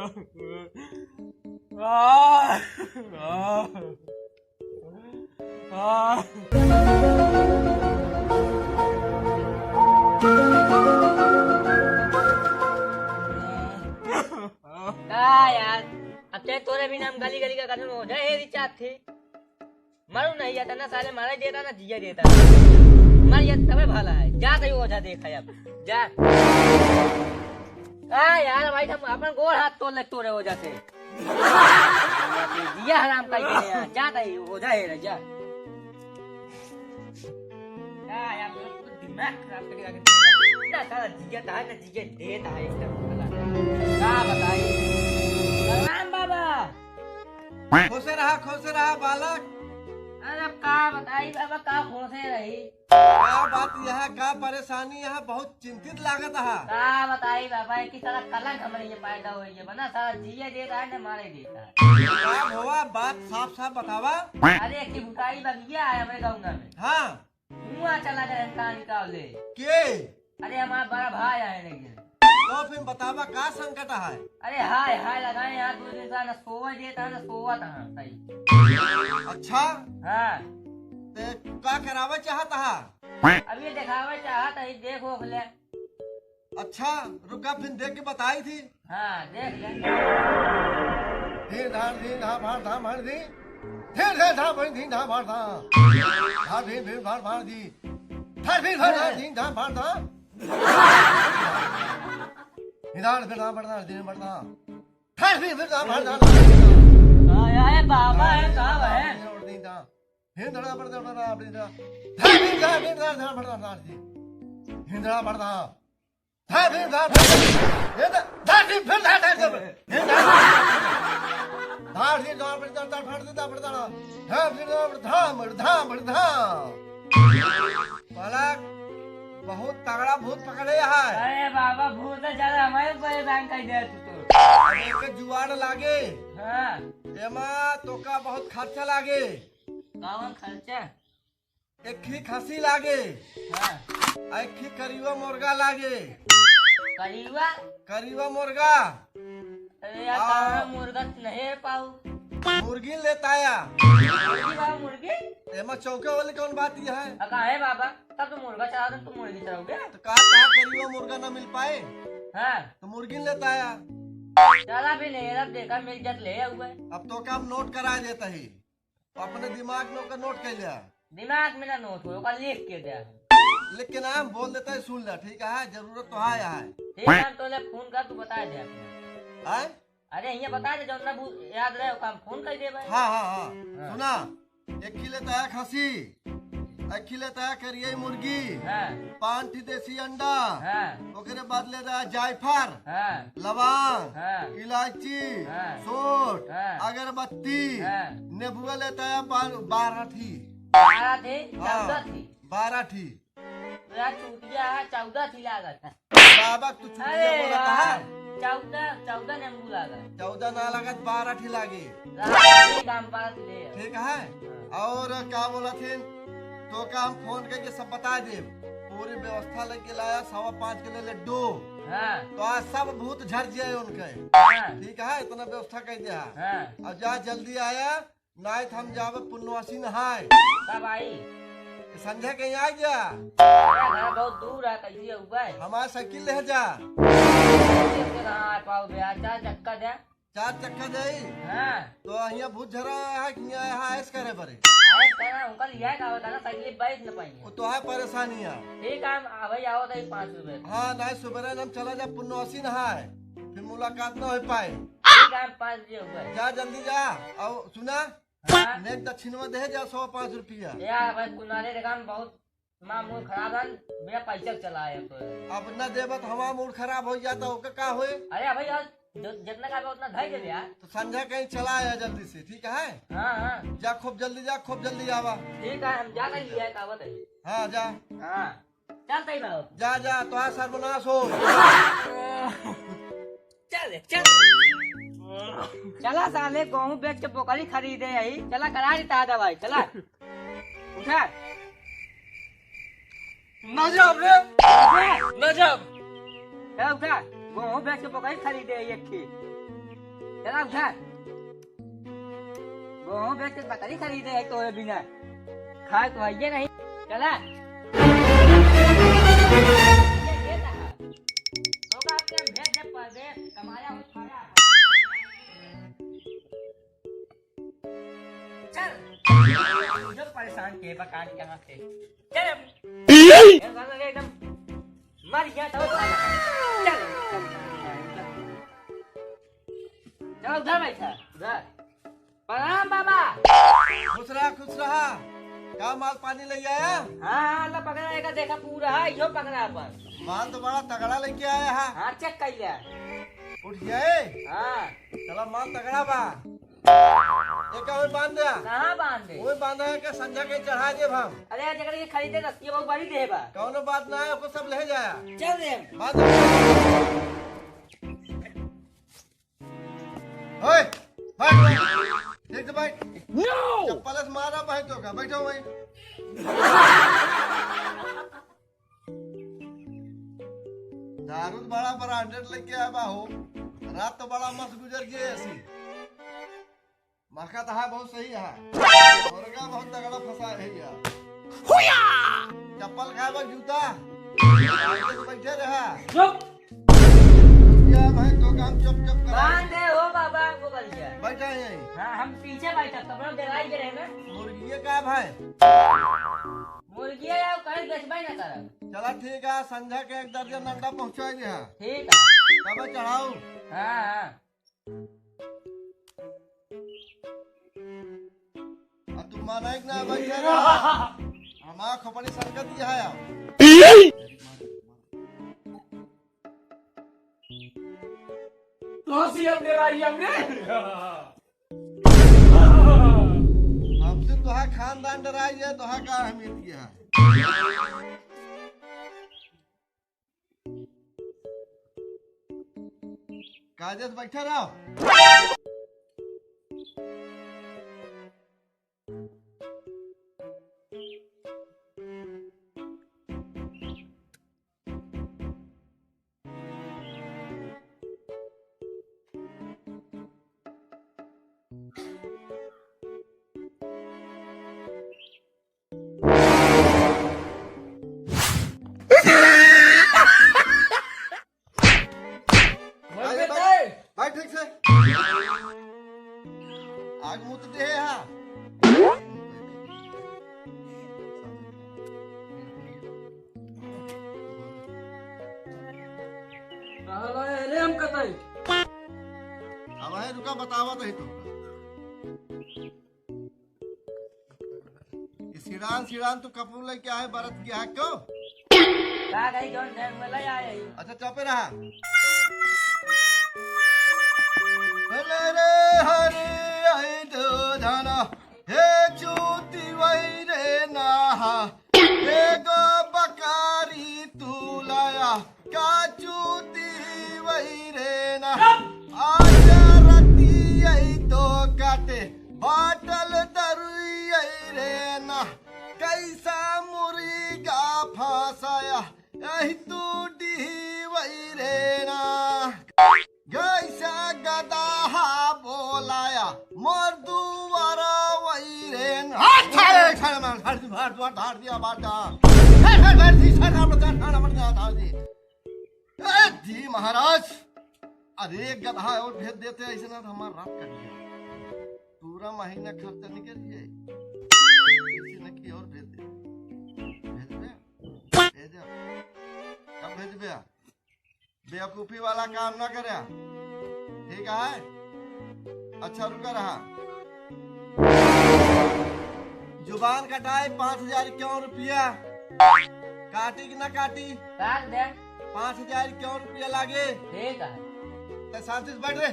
यार अब चाहे तोरे भी नाम गली गली का कथन हो जाए ये रिचार्ज थे मारू नहीं आता ना साले मारा देता ना जिया देता मर या तबे भला है जा कहीं ओझा देखा अब जा यार भाई हम अपन गोड़ हाथ तोड़ ले तोरे ओझा से जिया हराम कर के यार जा कहीं ओझा है जा यार दिमाग खराब करके ना साला जिया था ना जिया देता है एकदम भला क्या बताइए राम बाबा खुश रहा बालक। अरे का बताई बाबा का खोसे रही क्या बात यह क्या परेशानी यह बहुत चिंतित लागत है। का बताई बाबा कि सारा कलंक हमारे ये पैदा हुई है बना सारा जिये देता है ना मारे देता है क्या हुआ बात साफ साफ बतावा। अरे एक बुटाई बगिया है हमारे गाँव में हाँ मुआ चला गया कहाँ निकाल ले के अरे हमारा बड़ा भाई आए लेकिन तो फिर बतावा का संकट है। अरे हाय हाय लगाए यहाँ 2 दिन का न सोवा देता न सोवा था सही। अच्छा हाँ ते का करावा चाहता है। अभी दिखावा चाहता है देखो ले। अच्छा रुका फिर देख के बताई थी। हाँ देख ले धीर धार भार धाम भार दी धीर धार धाम भार धीर धार भार धाम धार धीर भार भार दी धार धीर भार धीर धार भार धाम निदान फिर धाम बढ़ना दिन बढ़ना धार धीर धाम भार धाम आए बाबा है कहाँ है फिर धड़ा बढ़ना बढ़ना अपनी धार धीर धार बढ़ना धार दी हिंदड़ा बढ़ना धार धीर धार ये धार धीर फिर धार धार धार धीर धार बढ़ना धार भार देता बढ़ना धार धीर धाम बढ़ना बालक बहुत तगड़ा भूत पकड़े है। अरे बाबा भूत ज्यादा हमारे परेशान कर दिया तू तो एक जुआड़ लागे हाँ एमा तो का बहुत खर्चा लागे कौन खर्चा एक ही खसी लागे हाँ एक ही करीवा मुर्गा लागे करीवा मुर्गा अरे यार कहाँ मुर्गा नहीं पाऊ मुर्गी लेता है मुर्गी एमा चौके वाली कौन बात यह है। कहाँ है बाबा तब तो मुर्गा चला दो तुम मुर्गी चलाओगे तो कहा करीवा मुर्गा ना मिल पाए हाँ तो मुर्गी लेता है। चला भी नहीं अब देखा मेरी जट ले हुआ है अब तो क्या नोट करा देता ही अपने दिमाग में का नोट कर लिया दिमाग में ना नोट हो लिख के दिया लेकिन हम बोल देता है सुन ले ठीक है जरूरत तो है यहाँ ठीक है तो ले फोन कर तू बता दे है? अरे ये बता दे जो ना याद रहे काम फोन कर दे भाई हाँ सुना एक ही लेता है खसी एक ही लेता है करिए मुर्गी हाँ 5 देसी अंडा हाँ ओकरे बाद लेता है जायफल हाँ लवंग हाँ इलायची हाँ सोट हाँ अगरबत्ती हाँ नींबुआ लेता है 12 थी 12 थी 14 थी 12 थी यार चूतिया है 14 थी लागत है बाबा तू अरे चुटिया बोला कहा 14 नींबू लागत 14 ना लागत 12 थी लागे काम पास ले ठीक है और क्या बोला थे तो का हम फोन करके सब बता दे पूरी व्यवस्था लेके लाया 5.25 किलो लड्डू हाँ तो आज सब भूत झड़ जाए उनके हाँ ठीक है इतना व्यवस्था कर दिया हाँ अब जा जल्दी आया नाइट हम जावे पुण्यवासी नहाए कब आई संध्या कहीं आ जा मेरा घर बहुत दूर है कैसे हुआ है हमारा साइकिल ले जा कहाँ आ पाओ भैया 4 चक्का दे 4 चक्का जाई हाँ तो यहाँ भूत झरा है कि यहाँ ऐस करे परे आए कहना उनका लिया है कहा ना साइकिल बैठ न पाएंगे वो तो है परेशानी है। ठीक है भाई आओ तो 5 रुपए हाँ नहीं सुबह हम चला जा पुण्यवासी नहाए फिर मुलाकात न हो पाए ठीक है 5 रुपये हुआ है जा जल्दी जा और सुना हाँ नेक दक्षिण में दे जा 105 रुपया यार भाई कुनारे के काम बहुत माँ मूड खराब है मेरा पैसा चला है तो अब न देबत हमारा मूड खराब हो जाता होगा का होए अरे भाई यार जितना का उतना धर दे यार तो संध्या कहीं चला आया जल्दी से ठीक है हाँ हाँ जा खूब जल्दी आवा ठीक है हम जा कर लिया कावत है हाँ जा हाँ चलते ही बाबू जा तो आज सर्वनाश हो चल चला साले गेहूं बेच के पोखरी खरीदे यही चला करा देता दवाई चला उठा न जाब रे न जाब उठा गेहूं बेच के पोखरी खरीदे एक चला उठा गेहूं बेच के बकरी खरीदे है तोरे बिना खाए तो आइए नहीं चला होगा अपने भेज दे परदेश कमाया हुआ खाया चल जो परेशान के बकान यहाँ से चल एकदम मर गया तो चल चलो उधर बैठा उधर प्रणाम बाबा खुश रहा क्या माल पानी ले आया? हाँ अल्लाह पकड़ा देखा पूरा है यो पकड़ा अपन माल तो बड़ा तगड़ा लेके आया है। हाँ चेक कर लिया उठ गए? हाँ चलो माल तगड़ा बा एक और बांध दिया कहाँ बांध दे वो बांधा है कि संझा के चढ़ा दे हम। अरे जगह ये खरीदे रस्सी बहुत बड़ी देबा कौनो बात ना है उसको सब ले जाया चल दे बांध ओए बैठ देख बैठ नो चप्पल से मारा भाई तो का बैठो भाई दारू बड़ा ब्रांडेड लेके आया हो रात तो बड़ा मस्त गुजर गई ऐसी मरका तो है बहुत सही है मुर्गा बहुत तगड़ा फंसा है यार हुया चप्पल खाए जूता बैठे रहा चुप क्या भाई तो काम चुप चुप कर बांध दे हो बाबा को बोल दिया बैठा है यहीं हाँ हम पीछे बैठा तब लोग डराई के रहे ना मुर्गी का भाई मुर्गी या कहीं बेचबाई ना कर चला ठीक है संझा के 1 दर्जन अंडा पहुंचा दिया ठीक है तब चढ़ाऊ हाँ हाँ तुम माना ना बैठे हमारा खोपड़ी संकट दिया है हमसे तो है खानदान डराई है तो है का अहमियत किया है काजस बैठे रहो भाई ठीक से आग मुत दे हा अब है रुका बतावा तो ही तुम सिरान तो कपूर लेके आए भारत की है क्यों का गई जोन ढेर में ले आए अच्छा चौपे रहा रे हरे आई दो जाना हे चूती वही रे ना हे गो बकारी तू लाया का चूती वही रे ना आज रती आई तो काटे बाटल दरुई रे ना कैसा मुर्गा फंसाया यही तू डी वही रे ना कैसा गदाहा बोलाया मोर दुआरा वही रे ना ढाड़ दिया बाटा जी महाराज अरे गधा और भेज देते ऐसे ना हमारा रात कट गया पूरा महीना खर्चा निकल जाए की और भेज दे कब भेज बेवकूफी वाला काम ना करे ठीक है अच्छा रुका रहा जुबान कटाए 5000 क्यों रुपया काटी कि ना काटी काट दे 5000 क्यों रुपया लागे ठीक है तो शांति से बैठ रे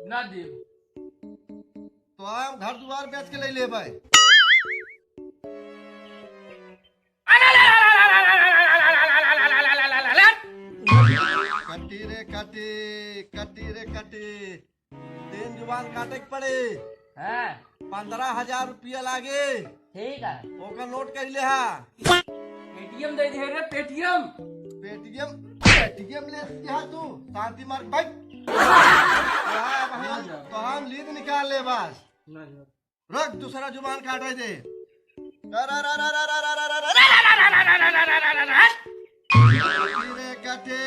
ना दे तो हम घर द्वार बेच के ले भाई कटी रे तीन जुबान काटे के पड़े हाँ 15,000 रुपया लागे ठीक है ओका नोट कर ले हा पेटीएम दे दे रे पेटीएम एटीएम ले यहाँ तू शांति मार्ग बैठ तो हम लीड निकाल ले बस रख दूसरा जुबान काटे दे कटे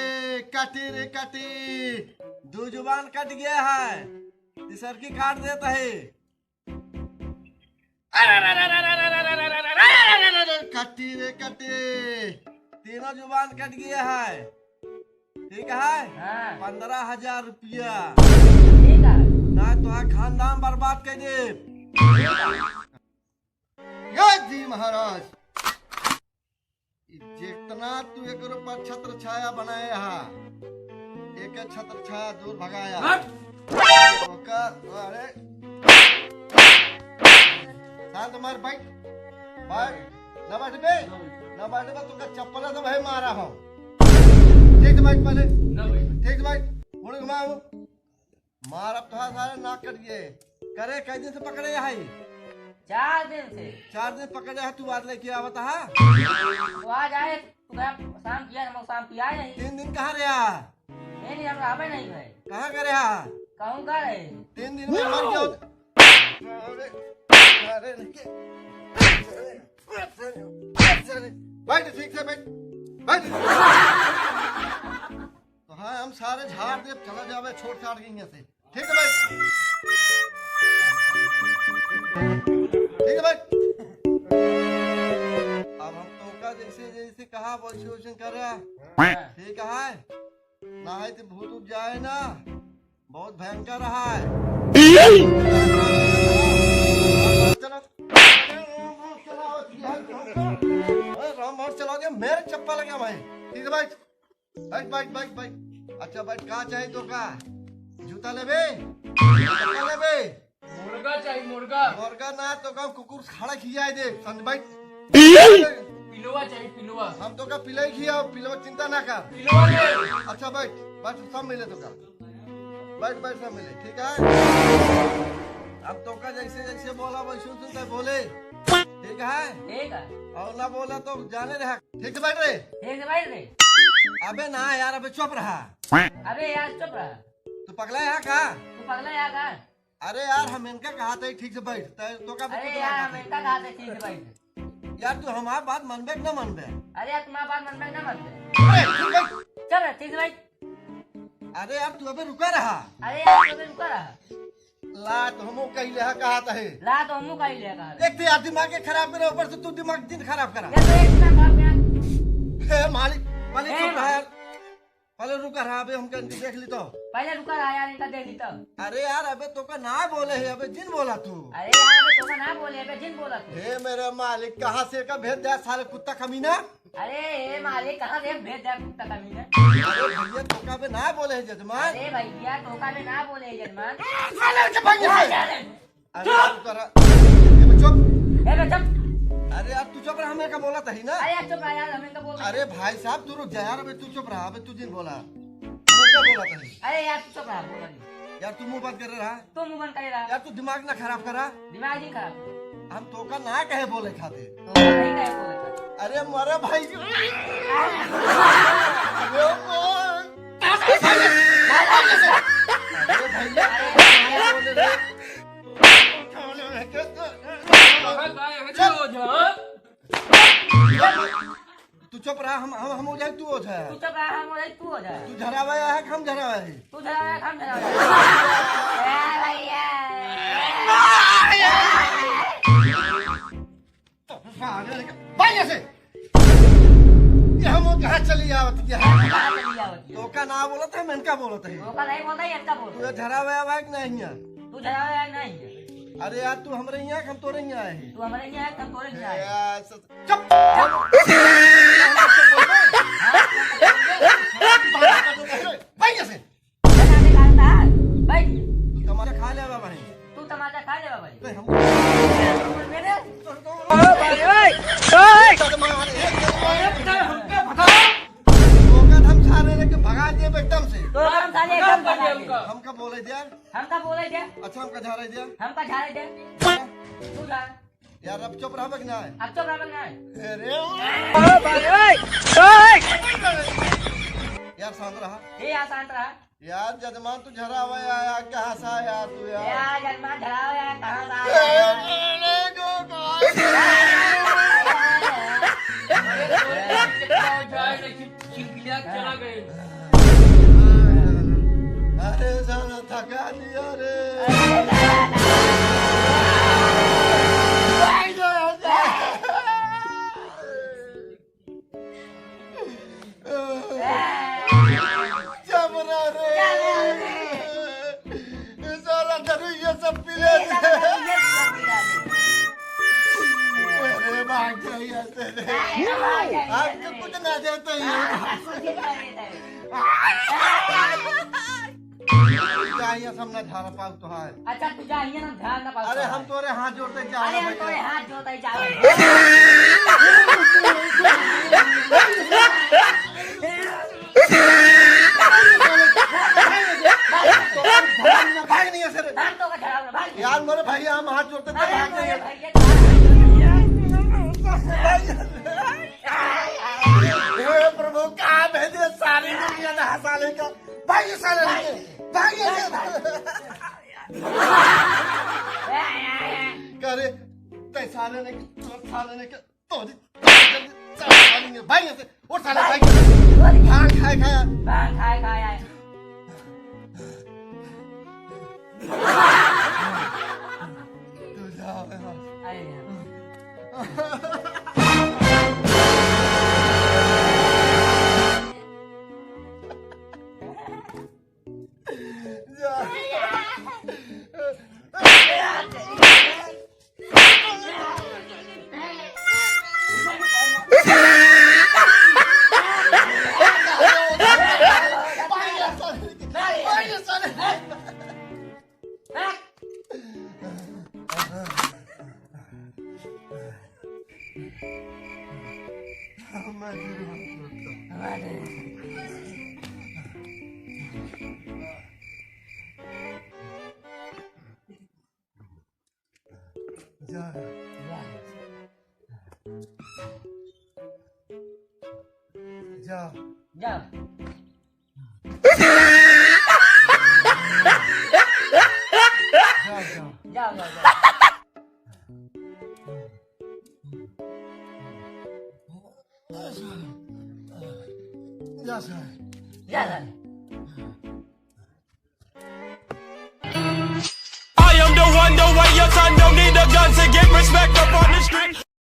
कटी रे कटी दो जुबान कट गया है तीसर की काट देता है कटी रे कटी तीनों जुबान कट गया है ठीक है 15,000 रुपया ना तो खानदान बर्बाद कर दे जी महाराज जितना तू एक पर छत्र छाया बनाया है एक छत्र छाया दूर भगाया अरे शांत मार भाई भाई न बैठ बे तुमका चप्पल तो भाई मारा हो ठीक भाई पहले ठीक भाई मुड़ घुमाओ मार अब तो सारे नाक कट गए करे कई दिन से पकड़े है 4 दिन से 4 दिन पकड़े है तू आज लेके आवता है तो आज आए शाम किया शाम किया नहीं 3 दिन कहाँ रहा नहीं हम आवे नहीं भाई कहाँ का रहा कहूँ का रहे 3 दिन में मर गया अरे बैठ ठीक से बैठ तो हाँ हम सारे झाड़ दे चला जावे छोड़ छाड़ के यहाँ से ठीक है भाई ठीक है भाई अब हम तो का जैसे कहा वैसे कर रहा ठीक है ना है तो भूत उठ जाए ना बहुत भयंकर रहा है चलो राम चला दिया मेरे चप्पल लगा भाई ठीक है भाई बैठ अच्छा बैठ कहाँ चाहिए तो का जूता लेबे मुर्गा चाहिए मुर्गा ना तो का कुकुर खड़ा खिया दे समझ बैठ पिलुआ चाहिए पिलुआ हम तो का पिलाई खिया पिलवा चिंता ना कर पिलुआ अच्छा बैठ सब मिले तो का बैठ सब मिले ठीक है अब तो का जैसे बोला वैसे सुनते बोले ठीक है और ना बोला तो जाने रहा ठीक से बैठ रहे अबे ना यार अबे चुप रहा अबे यार चुप रहा तू पगला है का अरे यार हम इनका कहा था ठीक से बैठ तो का अरे यार हम इनका कहा था ठीक से बैठ यार तू हमारी बात मनबे न मनबे अरे यार तुम्हारी बात मनबे न मनबे चल ठीक से बैठ अरे यार तू अबे रुका रहा अरे यार तू अबे रुका रहा ला तो हमो कही ले कहा था है ला तो हमो कही ले कहा एक तो यार दिमाग के खराब करे ऊपर से तू दिमाग दिन खराब करा मालिक चुप रहा यार पहले रुका रहा अबे हम देख ली तो पहले रुका रहा यार इनका देख ली तो अरे यार अबे तो का ना बोले है अबे जिन बोला तू अरे यार अबे तो का ना बोले अबे जिन बोला तू हे मेरे मालिक कहाँ से का भेज दिया सारे कुत्ता कमीना अरे हे मालिक कहाँ से भेज दिया कुत्ता कमीना अरे भैया तो का बे ना बोले है जजमान अरे भैया तो का बे ना बोले है जजमान चुप अरे यार तू चुप रहा हमें का बोला था ही ना अरे यार चुप रहा यार हमें का बोला अरे भाई साहब तू रुक जा यार अबे तू चुप रहा अबे तू जिन बोला हमें क्या बोला था अरे यार तू चुप रहा बोला नहीं यार तू मुंह बंद कर रहा तू मुंह बंद कर रहा यार तू दिमाग ना खराब करा दिमाग नहीं खराब हम तो का ना कहे बोले खाते तो नहीं कहे बोले अरे मारे भाई तू चुप रहा हम हो जाए तू हो जाए तू चुप रहा हम हो जाए तू हो जाए तू झरावा है हम झरावा है तू झरावा है हम झरावा भाई ऐसे ये हम कहाँ चली आवत क्या तो का ना बोला था मैं इनका बोला था तो का नहीं बोलता इनका बोल तू झरावा है कि नहीं है तू झरावा है नहीं अरे यार तू हमरे यहाँ हम तोरे यहाँ है तू हमारे यहाँ हम तोरे यहाँ है चुप भाई ऐसे भाई तू टमाटर खा ले बाबा तू टमाटर खा ले भाई हम सारे लेके भगा दिए एकदम से हमका बोले दिया अच्छा हमका झाड़े दिया तू जा यार अब चुप रहा ना है अब चुप रहा ना अरे यार शांत रहा ये यहाँ शांत रहा यार जजमान तू झरा हुआ आया क्या हंसा यार तू यार यार जजमान झड़ा हो यार कहाँ से आया? चला गए अरे साला थका दिया रे जमरा रे साला धरू ये सब पी ले अरे भाग जाइए तेरे आप कुछ ना देते हैं चाहिए सामने झाड़ा पाल तो है अच्छा तू जाइए ना ध्यान ना पाओ अरे हम तोरे हाथ जोड़ते जा अरे हम तोरे हाथ जोड़ते ही जाओ भाग नहीं है सर हम तो का झड़ा भाई यार मेरे भैया हम हाथ जोड़ते थे भाग नहीं है हे प्रभु क्या भेजे सारी दुनिया ने हंसा लेगा भाई साले भाई करे ते साले ने तो भाई से उठ साले भाई भाग खाया तू जाओ जाओ जाओ जाओ I am the one, the way your son don't need a gun to get respect up on the street.